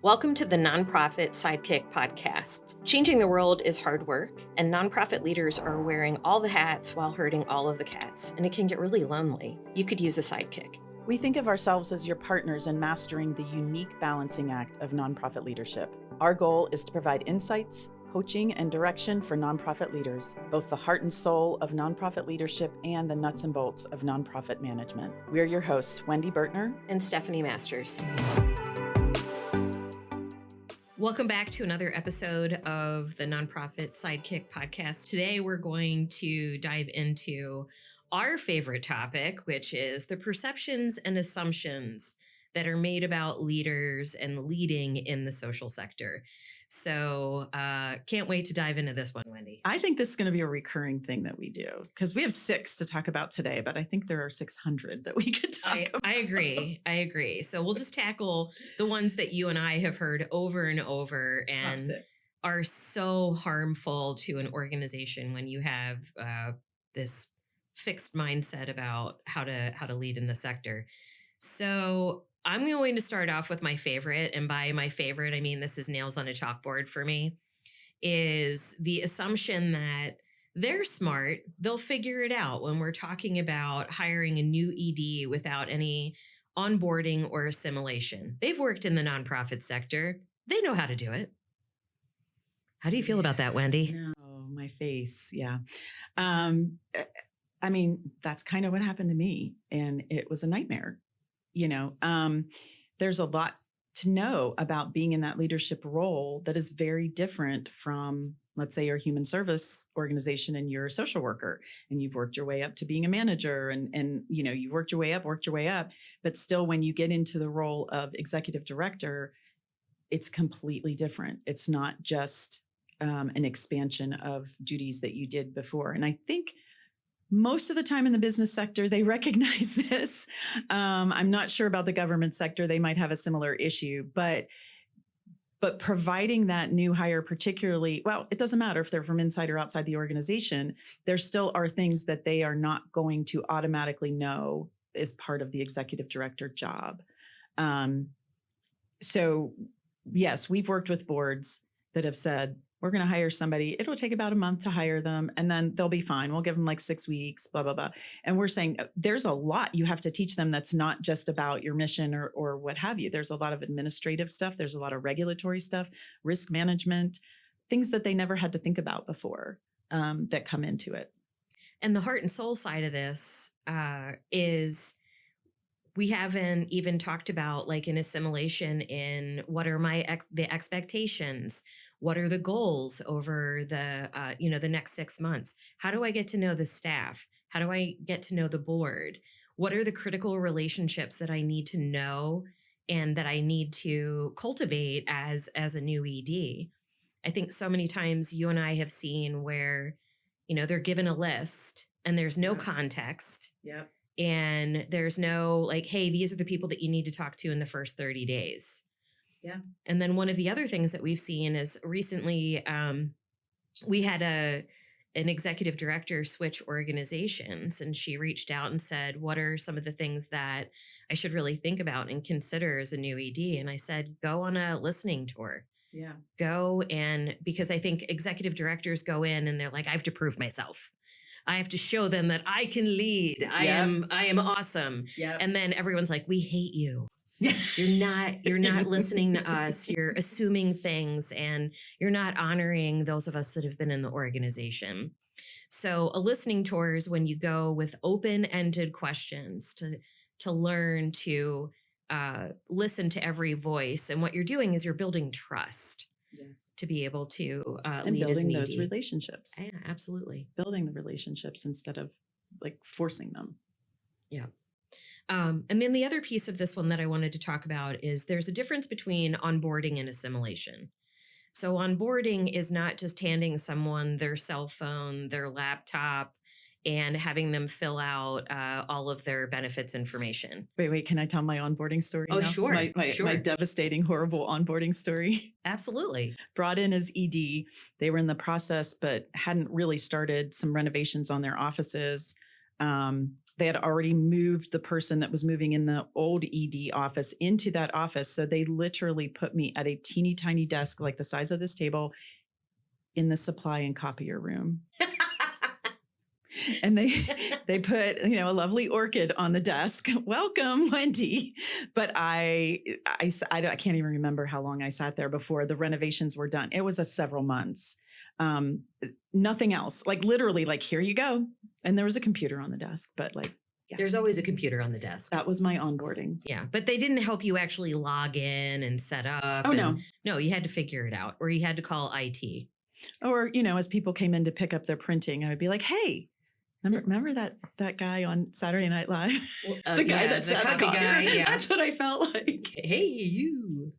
Welcome to the Nonprofit Sidekick Podcast. Changing the world is hard work, and nonprofit leaders are wearing all the hats while herding all of the cats, and it can get really lonely. You could use a sidekick. We think of ourselves as your partners in mastering the unique balancing act of nonprofit leadership. Our goal is to provide insights, coaching, and direction for nonprofit leaders, both the heart and soul of nonprofit leadership and the nuts and bolts of nonprofit management. We're your hosts, Wendy Bertner and Stephanie Masters. Welcome back to another episode of the Nonprofit Sidekick Podcast. Today, we're going to dive into our favorite topic, which is the perceptions and assumptions that are made about leaders and leading in the social sector. So can't wait to dive into this one, Wendy. I think this is going to be a recurring thing that we do because we have 6 to talk about today, but I think there are 600 that we could talk about. I agree. So we'll just tackle the ones that you and I have heard over and over and are so harmful to an organization when you have this fixed mindset about how to lead in the sector. So I'm going to start off with my favorite, and by my favorite, I mean this is nails on a chalkboard for me, is the assumption that they're smart, they'll figure it out when we're talking about hiring a new ED without any onboarding or assimilation. They've worked in the nonprofit sector. They know how to do it. How do you feel about that, Wendy? Oh, my face. Yeah. I mean, that's kind of what happened to me, and it was a nightmare. There's a lot to know about being in that leadership role that is very different from, let's say, your human service organization and you're a social worker and you've worked your way up to being a manager and you've worked your way up. But still, when you get into the role of executive director, it's completely different. It's not just an expansion of duties that you did before. And I think most of the time in the business sector, they recognize this. I'm not sure about the government sector. They might have a similar issue, but providing that new hire, particularly, well, it doesn't matter if they're from inside or outside the organization, there still are things that they are not going to automatically know as part of the executive director job. So yes, we've worked with boards that have said, we're going to hire somebody. It'll take about a month to hire them, and then they'll be fine. We'll give them like 6 weeks, blah, blah, blah. And we're saying there's a lot you have to teach them that's not just about your mission or what have you. There's a lot of administrative stuff. There's a lot of regulatory stuff, risk management, things that they never had to think about before that come into it. And the heart and soul side of this is we haven't even talked about like an assimilation in what are the expectations. What are the goals over the the next 6 months? How do I get to know the staff? How do I get to know the board? What are the critical relationships that I need to know and that I need to cultivate as a new ED? I think so many times you and I have seen where, they're given a list and there's no context. Yeah. And there's no like, hey, these are the people that you need to talk to in the first 30 days. Yeah. And then one of the other things that we've seen is recently we had an executive director switch organizations, and she reached out and said, what are some of the things that I should really think about and consider as a new ED? And I said, go on a listening tour. Yeah. Because I think executive directors go in and they're like, I have to prove myself. I have to show them that I can lead. Yep. I am awesome. Yep. And then everyone's like, we hate you. You're not listening to us. You're assuming things and you're not honoring those of us that have been in the organization. So a listening tour is when you go with open-ended questions to learn to listen to every voice. And what you're doing is you're building trust. Yes. To be able to and lead building as those relationships. Yeah, absolutely. Building the relationships instead of like forcing them. Yeah. And then the other piece of this one that I wanted to talk about is there's a difference between onboarding and assimilation. So onboarding is not just handing someone their cell phone, their laptop, and having them fill out all of their benefits information. Wait, can I tell my onboarding story Oh, now? sure. My devastating, horrible onboarding story. Absolutely. Brought in as ED. They were in the process, but hadn't really started some renovations on their offices. they had already moved the person that was moving in the old ED office into that office. So they literally put me at a teeny tiny desk, like the size of this table, in the supply and copier room. And they put, a lovely orchid on the desk. Welcome, Wendy. But I can't even remember how long I sat there before the renovations were done. It was several months. Nothing else. Like literally, like, here you go. And there was a computer on the desk, but like, yeah. There's always a computer on the desk. That was my onboarding. Yeah. But they didn't help you actually log in and set up. Oh, no. No, you had to figure it out, or you had to call IT. Or, as people came in to pick up their printing, I would be like, hey, remember that guy on Saturday Night Live? The guy that sat the copy guy. Yeah. That's what I felt like. Hey, you.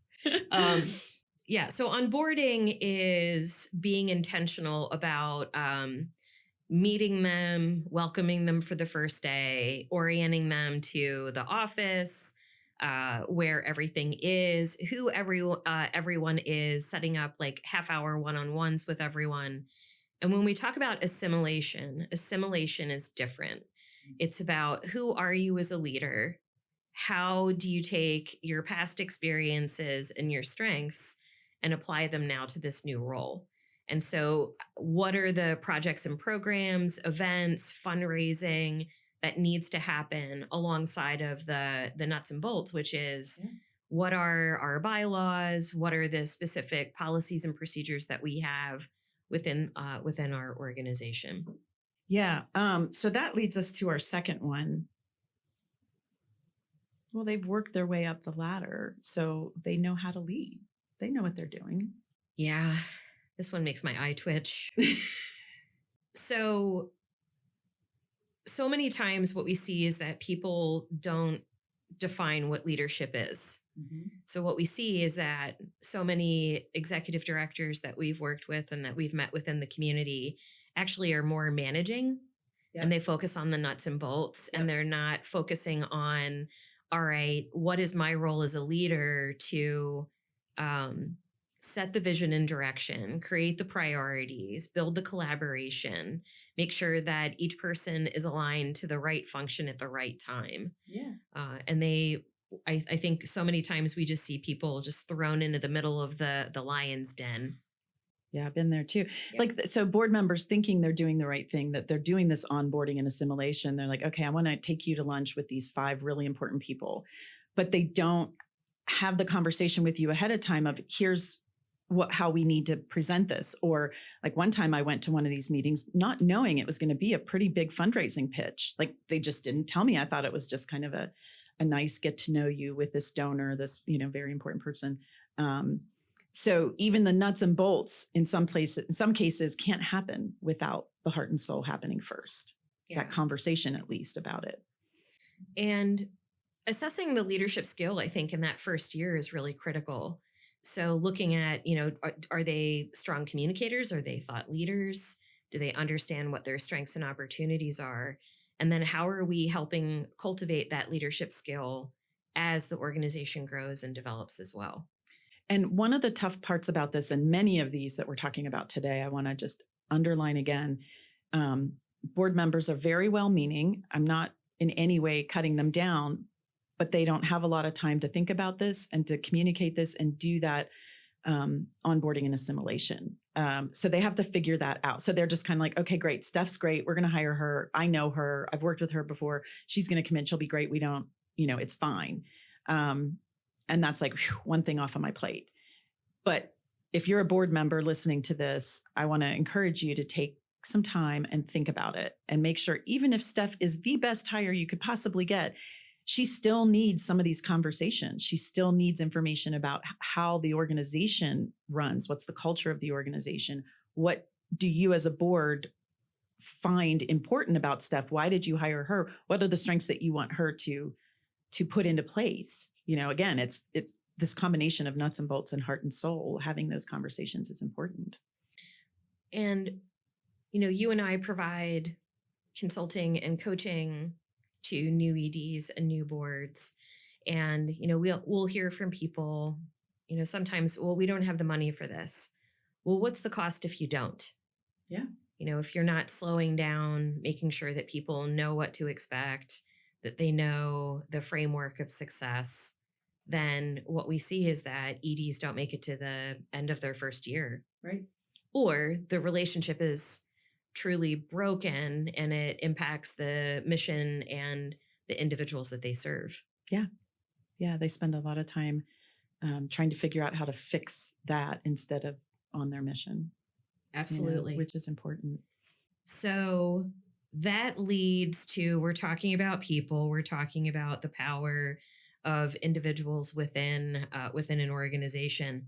Yeah. So onboarding is being intentional about meeting them, welcoming them for the first day, orienting them to the office, where everything is, who everyone is, setting up like half-hour one-on-ones with everyone. And when we talk about assimilation is different. It's about, who are you as a leader? How do you take your past experiences and your strengths and apply them now to this new role? And so what are the projects and programs, events, fundraising that needs to happen alongside of the nuts and bolts, which is, what are our bylaws? What are the specific policies and procedures that we have within our organization? Yeah. So that leads us to our second one. Well, they've worked their way up the ladder, so they know how to lead. They know what they're doing. Yeah. This one makes my eye twitch. So many times what we see is that people don't define what leadership is. Mm-hmm. So what we see is that so many executive directors that we've worked with and that we've met within the community actually are more managing, and they focus on the nuts and bolts, and they're not focusing on, all right, what is my role as a leader to set the vision and direction, create the priorities, build the collaboration, make sure that each person is aligned to the right function at the right time. Yeah. And I think so many times we just see people just thrown into the middle of the lion's den. Yeah, I've been there too. Yeah. So board members thinking they're doing the right thing, that they're doing this onboarding and assimilation. They're like, okay, I want to take you to lunch with these 5 really important people, but they don't have the conversation with you ahead of time of, here's how we need to present this. Or like one time I went to one of these meetings not knowing it was going to be a pretty big fundraising pitch. Like they just didn't tell me. I thought it was just kind of a nice get to know you with this donor, this, very important person. So even the nuts and bolts in some cases can't happen without the heart and soul happening first. Yeah. That conversation, at least, about it. And assessing the leadership skill, I think, in that first year is really critical. So looking at, are they strong communicators? Are they thought leaders? Do they understand what their strengths and opportunities are? And then how are we helping cultivate that leadership skill as the organization grows and develops as well? And one of the tough parts about this, and many of these that we're talking about today, I want to just underline again, board members are very well-meaning. I'm not in any way cutting them down, but they don't have a lot of time to think about this and to communicate this and do that onboarding and assimilation. So they have to figure that out. So they're just kind of like, okay, great. Steph's great. We're going to hire her. I know her. I've worked with her before. She's going to come in. She'll be great. We don't, it's fine. And that's like one thing off of my plate. But if you're a board member listening to this, I want to encourage you to take some time and think about it and make sure, even if Steph is the best hire you could possibly get, she still needs some of these conversations. She still needs information about how the organization runs. What's the culture of the organization? What do you as a board find important about Steph? Why did you hire her? What are the strengths that you want her to put into place? Again, it's this combination of nuts and bolts and heart and soul. Having those conversations is important. And, you and I provide consulting and coaching to new EDs and new boards. And, we'll hear from people, sometimes, well, we don't have the money for this. Well, what's the cost if you don't? Yeah. if you're not slowing down, making sure that people know what to expect, that they know the framework of success, then what we see is that EDs don't make it to the end of their first year. Right. Or the relationship is truly broken and it impacts the mission and the individuals that they serve. Yeah. Yeah. They spend a lot of time trying to figure out how to fix that instead of on their mission. Absolutely. Which is important. So that leads to, we're talking about people, we're talking about the power of individuals within an organization.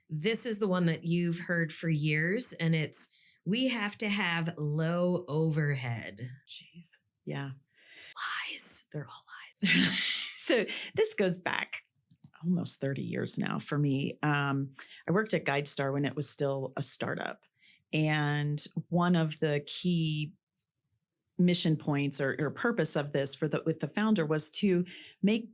This is the one that you've heard for years, and it's, we have to have low overhead. Jeez. Yeah. Lies. They're all lies. So this goes back almost 30 years now for me. I worked at GuideStar when it was still a startup. And one of the key mission points or purpose of this with the founder was to make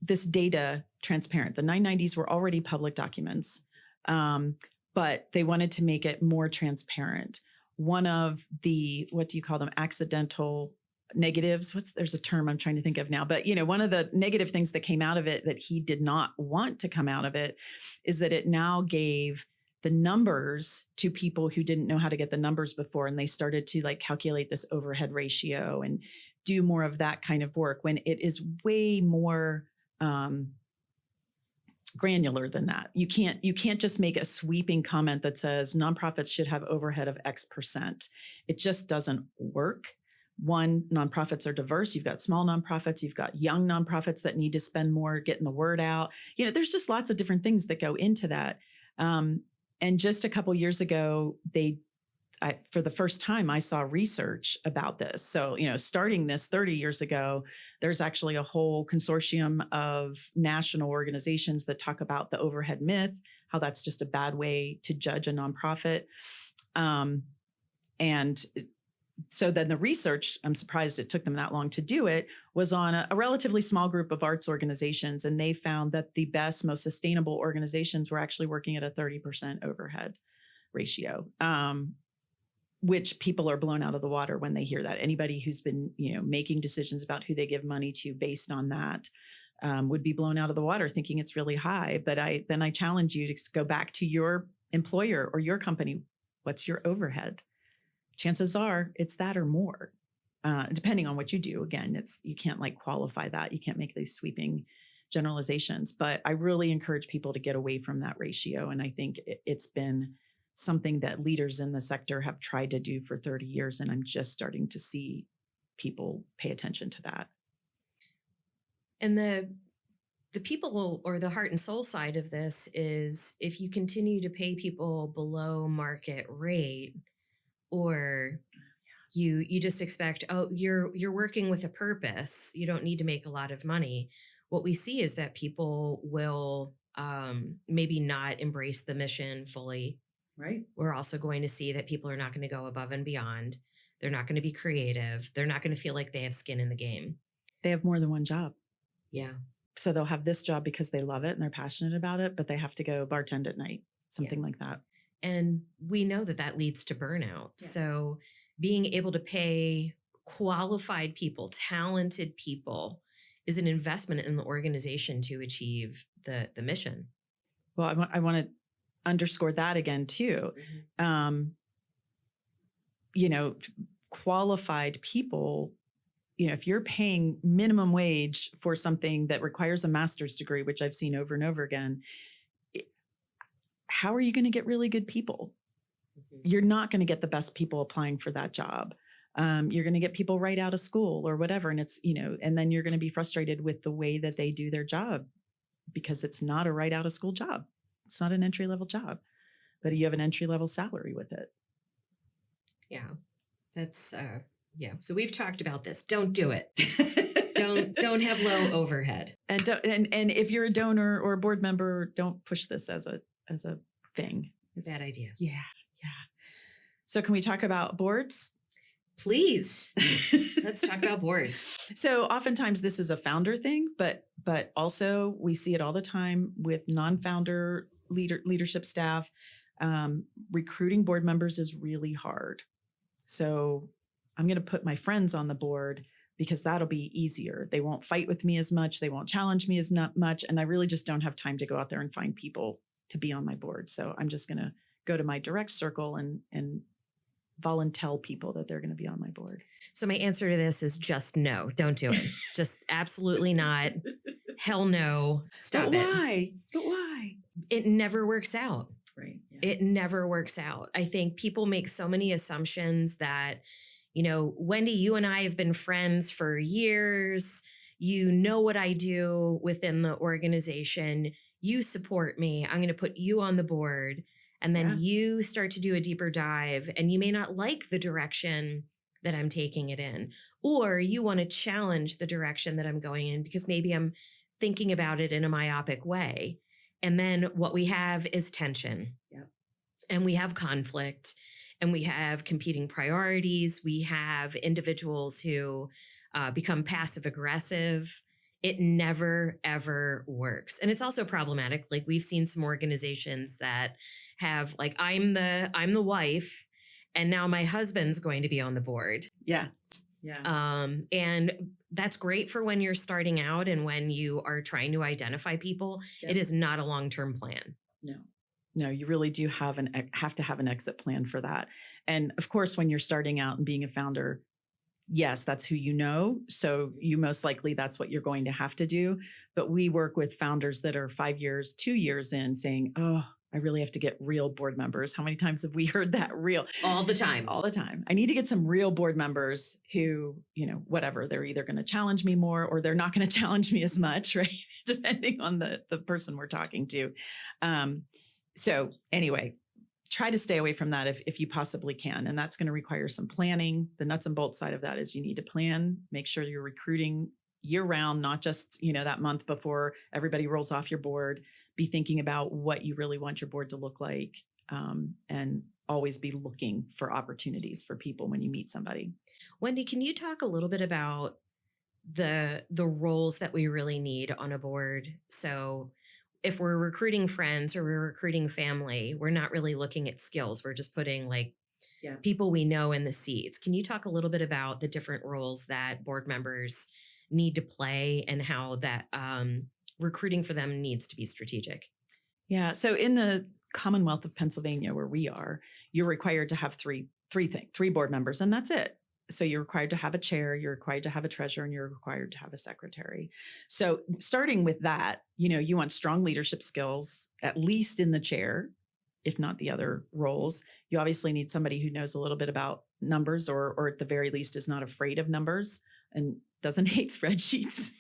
this data transparent. The 990s were already public documents, but they wanted to make it more transparent. One of the, what do you call them? Accidental negatives. There's a term I'm trying to think of now, but one of the negative things that came out of it that he did not want to come out of it is that it now gave the numbers to people who didn't know how to get the numbers before. And they started to calculate this overhead ratio and do more of that kind of work when it is way more granular than that. You can't just make a sweeping comment that says nonprofits should have overhead of X%. It just doesn't work. One, nonprofits are diverse. You've got small nonprofits, you've got young nonprofits that need to spend more getting the word out. There's just lots of different things that go into that. And just a couple years ago, for the first time, I saw research about this. So, starting this 30 years ago, there's actually a whole consortium of national organizations that talk about the overhead myth, how that's just a bad way to judge a nonprofit. And so then the research, I'm surprised it took them that long to do it, was on a relatively small group of arts organizations. And they found that the best, most sustainable organizations were actually working at a 30% overhead ratio, which people are blown out of the water when they hear that. Anybody who's been, making decisions about who they give money to based on that would be blown out of the water thinking it's really high. But I challenge you to go back to your employer or your company. What's your overhead? Chances are it's that or more, depending on what you do. Again, you can't qualify that. You can't make these sweeping generalizations, but I really encourage people to get away from that ratio. And I think it's been something that leaders in the sector have tried to do for 30 years. And I'm just starting to see people pay attention to that. And the people or the heart and soul side of this is if you continue to pay people below market rate, or you just expect, you're working with a purpose, you don't need to make a lot of money. What we see is that people will maybe not embrace the mission fully. Right. We're also going to see that people are not going to go above and beyond. They're not going to be creative. They're not going to feel like they have skin in the game. They have more than one job. Yeah. So they'll have this job because they love it and they're passionate about it, but they have to go bartend at night, something like that. And we know that leads to burnout. Yeah. So being able to pay qualified people, talented people is an investment in the organization to achieve the mission. Well, I want to underscore that again too. Mm-hmm. Qualified people, if you're paying minimum wage for something that requires a master's degree, which I've seen over and over again, how are you going to get really good people? Mm-hmm. You're not going to get the best people applying for that job. You're going to get people right out of school or whatever. And it's, and then you're going to be frustrated with the way that they do their job because it's not a right out of school job. It's not an entry level job, but you have an entry level salary with it. Yeah, that's, So we've talked about this. Don't do it. Don't have low overhead. And if you're a donor or a board member, don't push this as a thing. It's bad idea. Yeah. So can we talk about boards? Please. Let's talk about boards. So oftentimes this is a founder thing, but also we see it all the time with non-founder leadership staff. Recruiting board members is really hard. So I'm going to put my friends on the board because that'll be easier. They won't fight with me as much. They won't challenge me as not much. And I really just don't have time to go out there and find people to be on my board. So I'm just going to go to my direct circle and volunteer people that they're going to be on my board. So my answer to this is just no. Don't do it. Just absolutely not. Hell no. Stop But it. why? But why? It never works out. Right. Yeah. It never works out. I think people make so many assumptions that, Wendy, you and I have been friends for years. You know what I do within the organization. You support me. I'm going to put you on the board. And then you start to do a deeper dive, and you may not like the direction that I'm taking it in, or you want to challenge the direction that I'm going in because maybe I'm thinking about it in a myopic way. And then what we have is tension. Yep. And we have conflict, and we have competing priorities. We have individuals who become passive aggressive. It never, ever works. And it's also problematic. Like, we've seen some organizations that have, like, I'm the wife, and now my husband's going to be on the board. Yeah. Yeah. And that's great for when you're starting out and when you are trying to identify people. It is not a long-term plan. No, you really do have to have an exit plan for that. And of course, when you're starting out and being a founder, yes, that's who you know. So you most likely that's what you're going to have to do. But we work with founders that are 5 years, 2 years in saying, oh, I really have to get real board members. How many times have we heard that? Real? All the time. All the time. I need to get some real board members who, whatever, they're either going to challenge me more or they're not going to challenge me as much, right? Depending on the person we're talking to. So anyway, try to stay away from that if you possibly can. And that's going to require some planning. The nuts and bolts side of that is you need to plan, make sure you're recruiting year round, not just, that month before everybody rolls off your board. Be thinking about what you really want your board to look like, and always be looking for opportunities for people when you meet somebody. Wendy, can you talk a little bit about the roles that we really need on a board? So if we're recruiting friends or we're recruiting family, we're not really looking at skills. We're just putting people we know in the seats. Can you talk a little bit about the different roles that board members need to play and how that recruiting for them needs to be strategic? Yeah. So in the Commonwealth of Pennsylvania, where we are, you're required to have three board members, and that's it. So you're required to have a chair, you're required to have a treasurer, and you're required to have a secretary. So starting with that, you want strong leadership skills, at least in the chair, if not the other roles. You obviously need somebody who knows a little bit about numbers, or at the very least is not afraid of numbers and doesn't hate spreadsheets.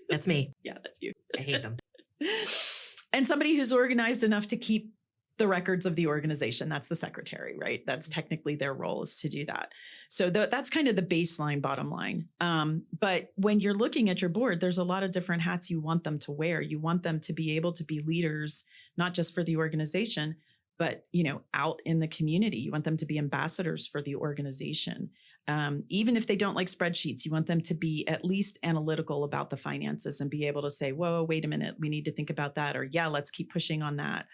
That's me. Yeah, that's you. I hate them. And somebody who's organized enough to keep the records of the organization. That's the secretary, right? That's technically their role, is to do that. So that's kind of the baseline bottom line. But when you're looking at your board, there's a lot of different hats you want them to wear. You want them to be able to be leaders, not just for the organization, but, out in the community. You want them to be ambassadors for the organization. Even if they don't like spreadsheets, you want them to be at least analytical about the finances and be able to say, whoa, wait a minute, we need to think about that. Or yeah, let's keep pushing on that.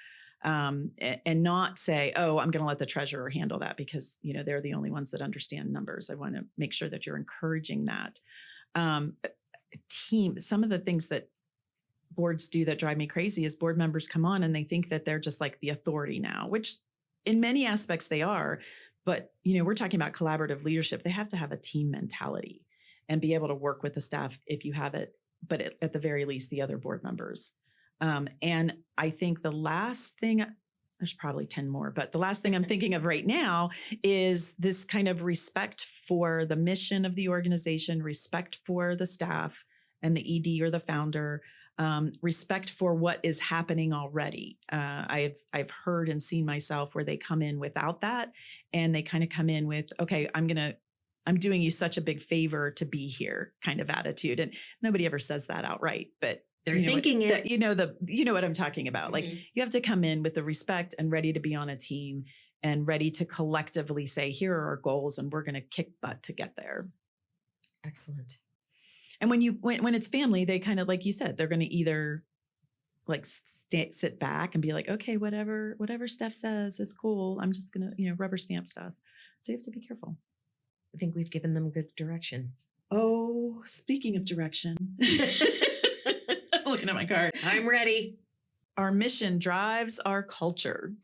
And not say, oh, I'm going to let the treasurer handle that because, they're the only ones that understand numbers. I want to make sure that you're encouraging that. Team, some of the things that boards do that drive me crazy is board members come on and they think that they're just like the authority now, which in many aspects they are. But, we're talking about collaborative leadership. They have to have a team mentality and be able to work with the staff if you have it, but at the very least, the other board members. And I think the last thing, there's probably 10 more, but the last thing I'm thinking of right now is this kind of respect for the mission of the organization, respect for the staff and the ED or the founder, respect for what is happening already. I've heard and seen myself where they come in without that, and they kind of come in with, okay, I'm doing you such a big favor to be here kind of attitude. And nobody ever says that outright, but they're thinking it. You know what I'm talking about. Like, you have to come in with the respect and ready to be on a team and ready to collectively say, here are our goals and we're going to kick butt to get there. Excellent. And when it's family, they kind of, like you said, they're going to either like sit back and be like, okay, whatever Steph says is cool. I'm just gonna, rubber stamp stuff. So you have to be careful. I think we've given them good direction. Oh, speaking of direction, I'm looking at my card. I'm ready. Our mission drives our culture.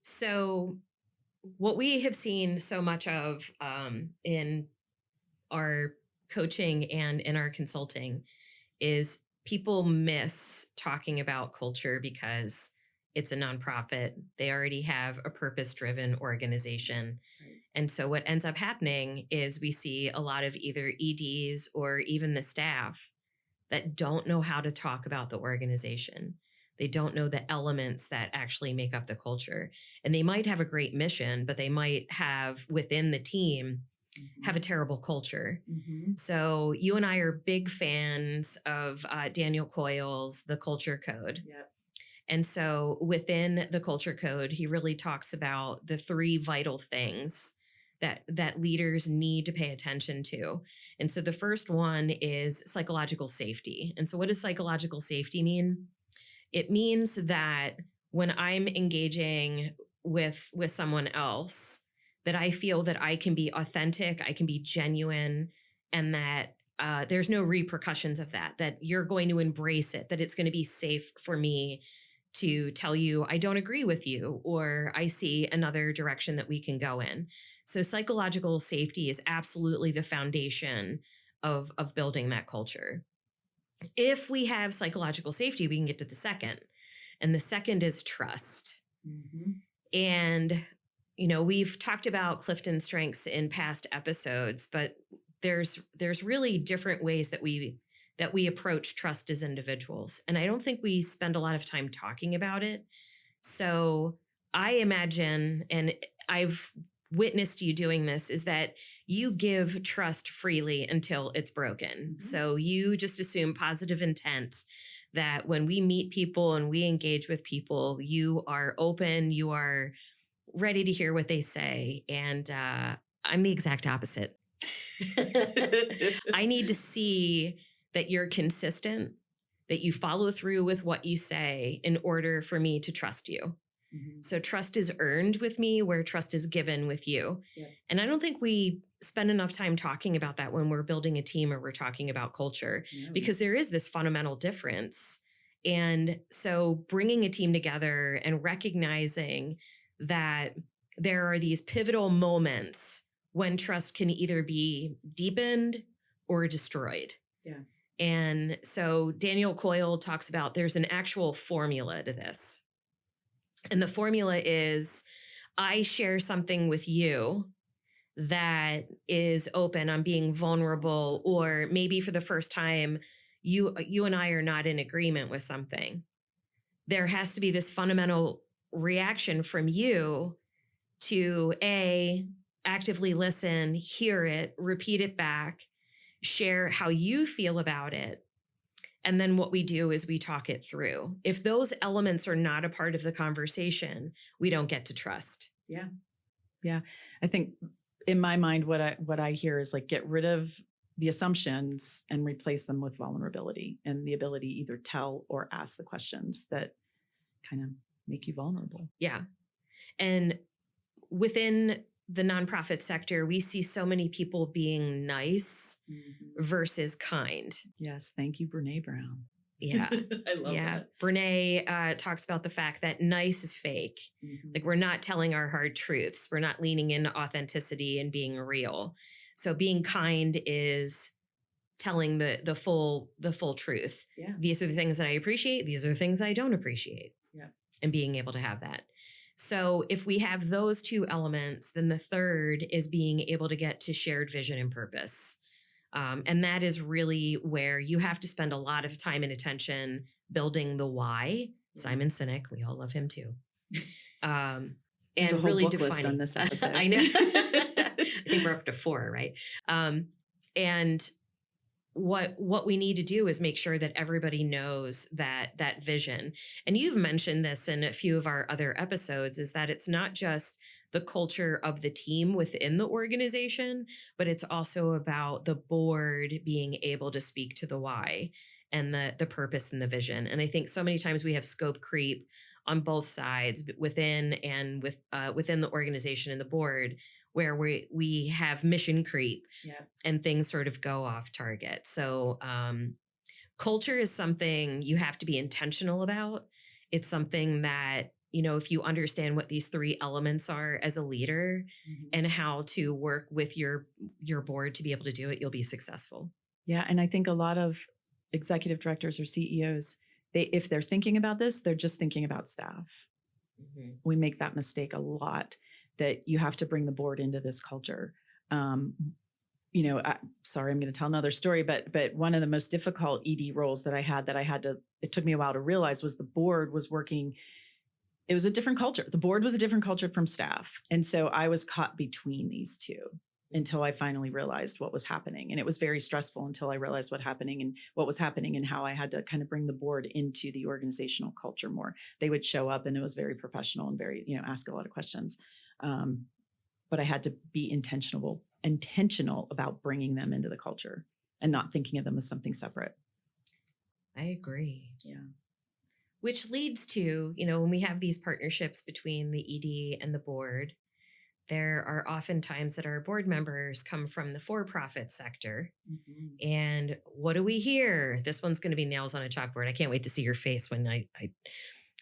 So what we have seen so much of in our coaching and in our consulting is people miss talking about culture because it's a nonprofit. They already have a purpose-driven organization. Right. And so what ends up happening is we see a lot of either EDs or even the staff that don't know how to talk about the organization. They don't know the elements that actually make up the culture. And they might have a great mission, but they might have within the team have a terrible culture. Mm-hmm. So you and I are big fans of Daniel Coyle's The Culture Code. Yep. And so within the Culture Code, he really talks about the 3 vital things that leaders need to pay attention to. And so the first one is psychological safety. And so what does psychological safety mean? It means that when I'm engaging with someone else, that I feel that I can be authentic, I can be genuine, and that there's no repercussions of that you're going to embrace it, that it's going to be safe for me to tell you I don't agree with you, or I see another direction that we can go in. So psychological safety is absolutely the foundation of building that culture. If we have psychological safety, we can get to the second. And the second is trust. Mm-hmm. And we've talked about Clifton strengths in past episodes, but there's really different ways that we approach trust as individuals. And I don't think we spend a lot of time talking about it. So I imagine, and I've witnessed you doing this, is that you give trust freely until it's broken. Mm-hmm. So you just assume positive intent, that when we meet people and we engage with people, you are open, you are ready to hear what they say. And I'm the exact opposite. I need to see that you're consistent, that you follow through with what you say in order for me to trust you. Mm-hmm. So trust is earned with me where trust is given with you. Yeah. And I don't think we spend enough time talking about that when we're building a team or we're talking about culture, because there is this fundamental difference. And so bringing a team together and recognizing that there are these pivotal moments when trust can either be deepened or destroyed. Yeah. And so Daniel Coyle talks about there's an actual formula to this. And the formula is, I share something with you that is open, I'm being vulnerable, or maybe for the first time, you and I are not in agreement with something. There has to be this fundamental reaction from you to actively listen, hear it, repeat it back, share how you feel about it. And then what we do is we talk it through. If those elements are not a part of the conversation, we don't get to trust. Yeah. Yeah. I think in my mind, what I hear is like, get rid of the assumptions and replace them with vulnerability and the ability to either tell or ask the questions that kind of make you vulnerable. Yeah. And within the nonprofit sector, we see so many people being nice versus kind. Yes. Thank you, Brene Brown. Yeah. I love that. Brene talks about the fact that nice is fake. Mm-hmm. Like, we're not telling our hard truths. We're not leaning into authenticity and being real. So being kind is telling the full truth. Yeah. These are the things that I appreciate. These are the things I don't appreciate. Yeah. And being able to have that. So if we have those 2 elements, then the third is being able to get to shared vision and purpose. And that is really where you have to spend a lot of time and attention building the why. Simon Sinek, we all love him too. And a whole really book defining list on this episode. I know. I think we're up to 4, right? And what we need to do is make sure that everybody knows that vision. And you've mentioned this in a few of our other episodes, is that it's not just the culture of the team within the organization, but it's also about the board being able to speak to the why. and the purpose and the vision. And I think so many times we have scope creep on both sides, within and within the organization and the board, where we have mission creep, and things sort of go off target. So culture is something you have to be intentional about. It's something that, if you understand what these three elements are as a leader, and how to work with your board to be able to do it, you'll be successful. Yeah. And I think a lot of executive directors or CEOs, if they're thinking about this, they're just thinking about staff. We make that mistake a lot, that you have to bring the board into this culture. Sorry, I'm going to tell another story, but one of the most difficult ED roles that I had it took me a while to realize, was the board was working. It was a different culture. The board was a different culture from staff. And so I was caught between these two until I finally realized what was happening. And it was very stressful until I realized what was happening and how I had to kind of bring the board into the organizational culture more. They would show up and it was very professional and very, ask a lot of questions. But I had to be intentional about bringing them into the culture and not thinking of them as something separate. I agree. Yeah. Which leads to, when we have these partnerships between the ED and the board, there are often times that our board members come from the for-profit sector. And what do we hear? This one's going to be nails on a chalkboard. I can't wait to see your face when I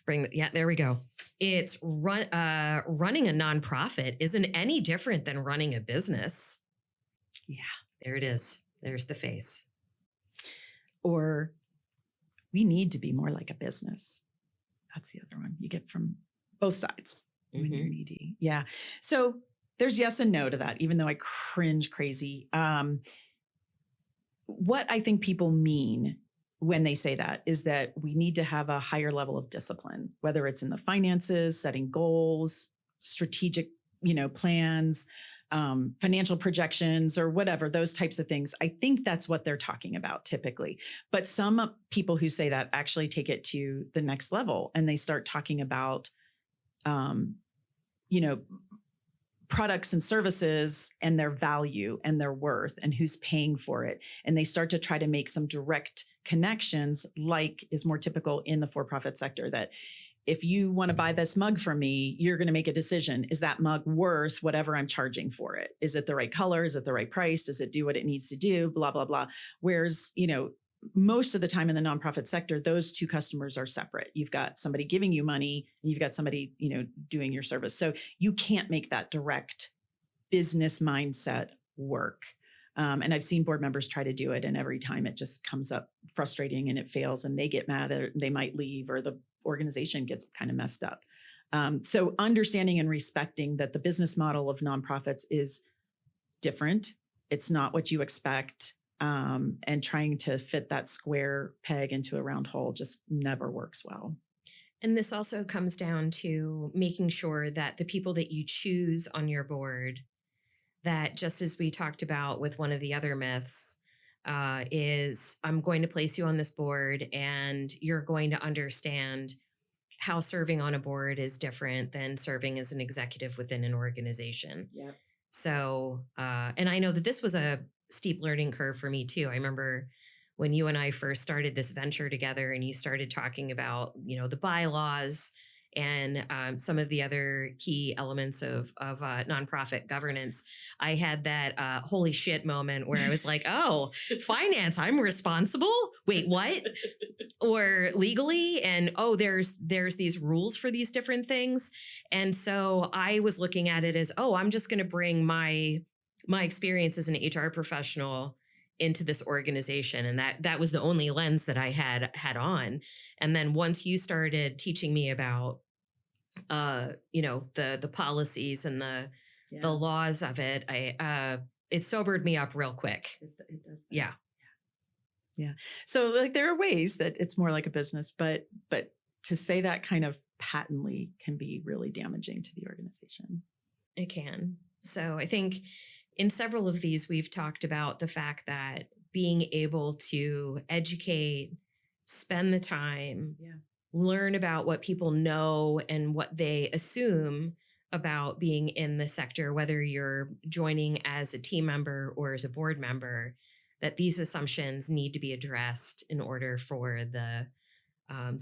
bring yeah, there we go. It's running a nonprofit isn't any different than running a business. Yeah. There it is. There's the face. Or we need to be more like a business. That's the other one you get from both sides when you're an ED. Yeah. So there's yes and no to that, even though I cringe crazy. What I think people mean when they say that is that we need to have a higher level of discipline, whether it's in the finances, setting goals, strategic, plans, financial projections, or whatever, those types of things. I think that's what they're talking about typically. But some people who say that actually take it to the next level, and they start talking about, products and services and their value and their worth and who's paying for it. And they start to try to make some direct connections, like is more typical in the for-profit sector, that if you want to buy this mug from me, you're going to make a decision. Is that mug worth whatever I'm charging for it? Is it the right color? Is it the right price? Does it do what it needs to do? Blah, blah, blah. Whereas, most of the time in the nonprofit sector, those two customers are separate. You've got somebody giving you money and you've got somebody, doing your service. So you can't make that direct business mindset work. And I've seen board members try to do it, and every time it just comes up frustrating and it fails, and they get mad, or they might leave, or the organization gets kind of messed up. So understanding and respecting that the business model of nonprofits is different. It's not what you expect. And trying to fit that square peg into a round hole just never works well. And this also comes down to making sure that the people that you choose on your board, that just as we talked about with one of the other myths, is I'm going to place you on this board and you're going to understand how serving on a board is different than serving as an executive within an organization. Yeah. So, and I know that this was a steep learning curve for me too. I remember when you and I first started this venture together, and you started talking about, the bylaws and some of the other key elements of nonprofit governance. I had that holy shit moment where I was like, oh, finance, I'm responsible. Wait, what? Or legally, and there's these rules for these different things. And so I was looking at it as, I'm just going to bring my experience as an HR professional into this organization. And that was the only lens that I had on. And then once you started teaching me about, the policies and the laws of it, it sobered me up real quick. It does. Yeah. Yeah. So there are ways that it's more like a business, but to say that kind of patently can be really damaging to the organization. It can. So I think in several of these, we've talked about the fact that being able to educate, spend the time, learn about what people know and what they assume about being in the sector, whether you're joining as a team member or as a board member, that these assumptions need to be addressed in order for the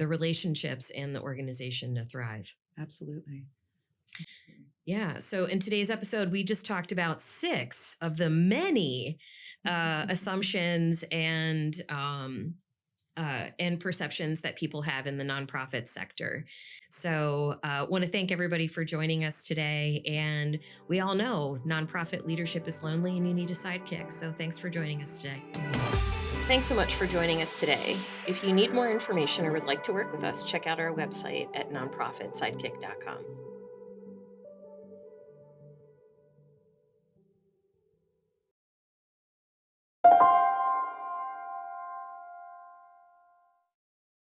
relationships and the organization to thrive. Absolutely. Yeah. So in today's episode, we just talked about 6 of the many assumptions and perceptions that people have in the nonprofit sector. So want to thank everybody for joining us today. And we all know nonprofit leadership is lonely and you need a sidekick. So thanks for joining us today. Thanks so much for joining us today. If you need more information or would like to work with us, check out our website at nonprofitsidekick.com.